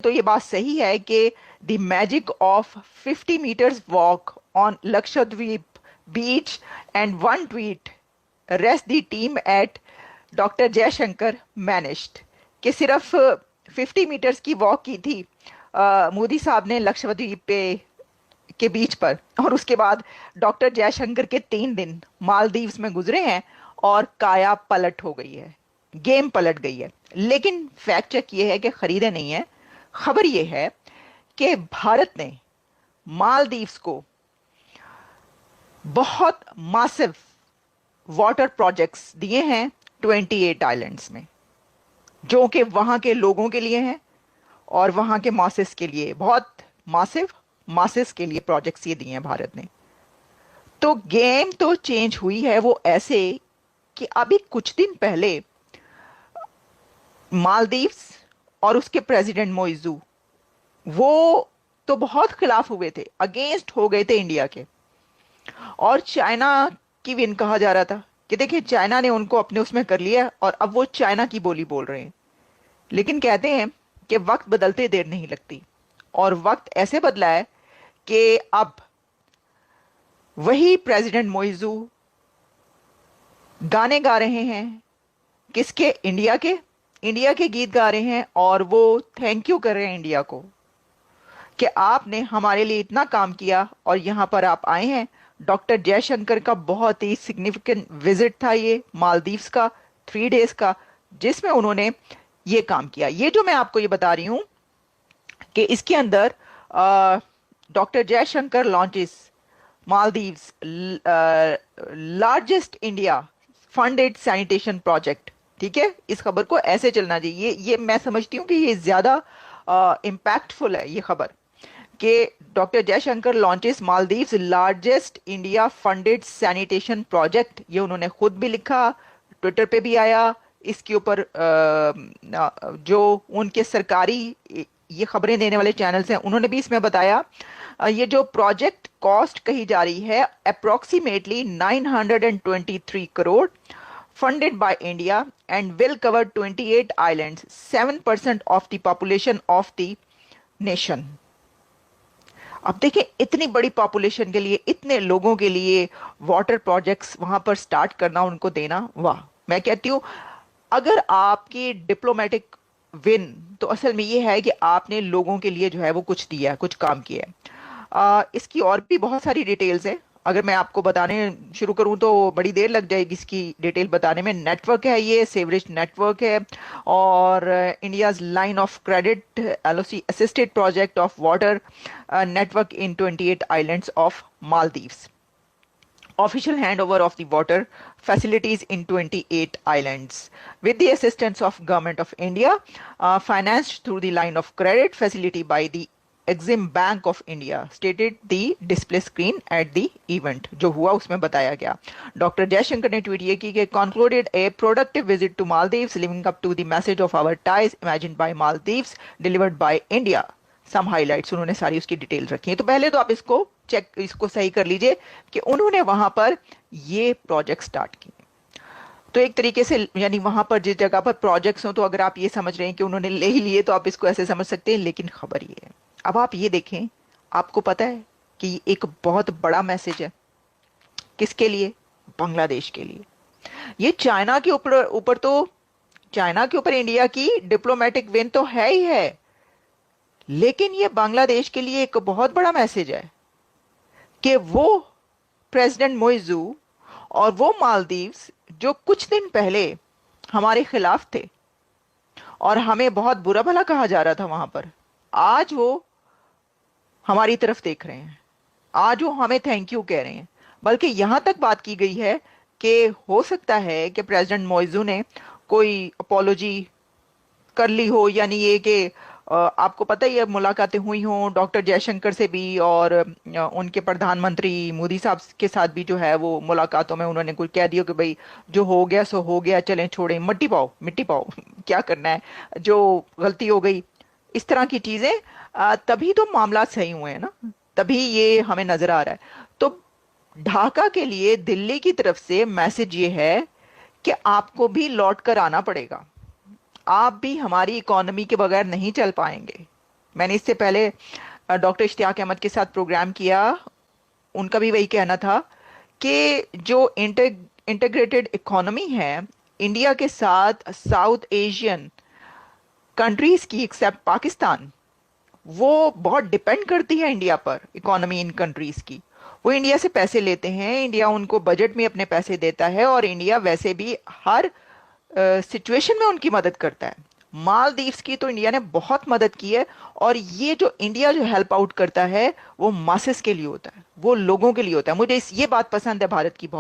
तो ये बात सही है कि the magic of 50 metres walk on Lakshadweep beach and one tweet rest the team at doctor Jaishankar managed, कि सिर्फ 50 मीटर्स की वॉक की थी मोदी साहब ने लक्षद्वीप पे के बीच पर, और उसके बाद डॉक्टर जयशंकर के 3 दिन मालदीव्स में गुजरे हैं और काया पलट हो गई है, गेम पलट गई है। लेकिन फैक्ट चेक ये है कि खरीदे नहीं है। खबर ये है कि भारत ने मालदीव्स को बहुत मासिव वाटर प्रोजेक्ट्स दिए हैं 28 आइलैंड्स में, जो कि वहां के लोगों के लिए हैं और वहां के मासेस के लिए, बहुत मासिव मासेस के लिए प्रोजेक्ट्स ये दिए हैं भारत ने। तो गेम तो चेंज हुई है वो ऐसे कि अभी कुछ दिन पहले मालदीव्स और उसके प्रेसिडेंट मोइजू, वो तो बहुत खिलाफ हुए थे, अगेंस्ट हो गए थे इंडिया के, और चाइना की विन कहा जा रहा था कि देखिए चाइना ने उनको अपने उसमें कर लिया और अब वो चाइना की बोली बोल रहे हैं। लेकिन कहते हैं कि वक्त बदलते देर नहीं लगती, और वक्त ऐसे बदला है कि अब वही प्रेसिडेंट मोइजू गाने गा रहे हैं। किसके? इंडिया के गीत गा रहे हैं, और वो थैंक यू कर रहे हैं इंडिया को कि आपने हमारे लिए इतना काम किया और यहां पर आप आए हैं। डॉक्टर जयशंकर का बहुत ही सिग्निफिकेंट विजिट था ये मालदीव्स का, 3 डेज का, जिसमें उन्होंने ये काम किया। ये जो मैं आपको ये बता रही हूं कि इसके अंदर doctor Jaishankar launches Maldives largest India funded sanitation project. ठीक है, इस खबर को ऐसे चलना चाहिए। ये मैं समझती हूँ कि ये ज्यादा इम्पैक्टफुल है ये खबर, कि doctor Jaishankar launches Maldives largest India funded sanitation project. ये उन्होंने खुद भी लिखा, ट्विटर पे भी आया इसके ऊपर। जो उनके सरकारी ये खबरें देने वाले चैनल्स हैं उन्होंने भी इसमें बताया। ये जो प्रोजेक्ट कॉस्ट कही जा रही है approximately 923 crore, funded by India and will cover 28 islands, 7% of the population of the nation। अब देखिए इतनी बड़ी पॉपुलेशन के लिए, इतने लोगों के लिए वाटर प्रोजेक्ट्स वहां पर स्टार्ट करना, उनको देना, वाह। मैं कहती हूं अगर आपकी डिप्लोमेटिक विन तो असल में ये है कि आपने लोगों के लिए जो है वो कुछ दिया है, कुछ काम किया है। इसकी और भी बहुत सारी डिटेल्स है, अगर मैं आपको बताने शुरू करूं तो बड़ी देर लग जाएगी इसकी डिटेल बताने में। नेटवर्क है, ये सेवरेज नेटवर्क है, और India's line of credit LOC assisted project of water network in 28 islands of Maldives. Official handover of the water facilities in 28 islands with the assistance of Government of India, financed through the line of credit facility by the Exim Bank of India, stated the display screen at the event। जो हुआ उसमें बताया गया। Doctor Jaishankar ने tweet ये की कि concluded a productive visit to Maldives, living up to the message of our ties imagined by Maldives, delivered by India। Some highlights उन्होंने सारी उसकी डिटेल रखी है। तो पहले तो आप इसको सही कर लीजिए कि उन्होंने वहां पर ये प्रोजेक्ट स्टार्ट किए। तो एक तरीके से यानी वहां पर जिस जगह पर प्रोजेक्ट्स हो, तो अगर आप ये समझ रहे हैं कि उन्होंने ले ही लिए तो आप इसको ऐसे समझ सकते हैं, लेकिन खबर ये है। अब आप ये देखें, आपको पता है कि एक बहुत बड़ा मैसेज है किसके लिए? बांग्लादेश के लिए। ये चाइना के ऊपर तो चाइना के ऊपर इंडिया की डिप्लोमेटिक विन तो है ही है, लेकिन ये बांग्लादेश के लिए एक बहुत बड़ा मैसेज है कि वो प्रेसिडेंट मोइजू और वो मालदीव्स जो कुछ दिन पहले हमारे खिलाफ थे और हमें बहुत बुरा भला कहा जा रहा था वहां पर, आज वो हमारी तरफ देख रहे हैं, आज वो हमें थैंक यू कह रहे हैं। बल्कि यहां तक बात की गई है कि हो सकता है कि प्रेसिडेंट मोइजू ने कोई अपोलॉजी कर ली हो, यानी ये कि आपको पता ही है मुलाकातें हुई हों डॉक्टर जयशंकर से भी, और उनके प्रधानमंत्री मोदी साहब के साथ भी जो है वो मुलाकातों में उन्होंने कुछ कह दिया कि भाई जो हो गया सो हो गया, चलें छोड़ें, मिट्टी पाओ क्या करना है, जो गलती हो गई, इस तरह की चीजें। तभी तो मामला सही हुए हैं ना, तभी ये हमें नजर आ रहा है। तो ढाका के लिए दिल्ली की तरफ से मैसेज ये है कि आपको भी लौट कर आना पड़ेगा, आप भी हमारी इकोनॉमी के बगैर नहीं चल पाएंगे। मैंने इससे पहले डॉक्टर इश्तियाक अहमद के साथ प्रोग्राम किया, उनका भी वही कहना था कि जो इंटीग्रेटेड इकोनॉमी है इंडिया के साथ साउथ एशियन कंट्रीज की, एक्सेप्ट पाकिस्तान, वो बहुत डिपेंड करती है इंडिया पर, इकोनॉमी इन कंट्रीज की। वो इंडिया से पैसे लेते हैं, इंडिया उनको बजट में अपने पैसे देता है, और इंडिया वैसे भी हर सिचुएशन में उनकी मदद करता है। मालदीव्स की तो इंडिया ने बहुत मदद की है, और ये जो इंडिया जो हेल्प आउट करता है वो मासेस के लिए होता है, वो लोगों के लिए होता है। मुझे ये बात पसंद है भारत की बहुत।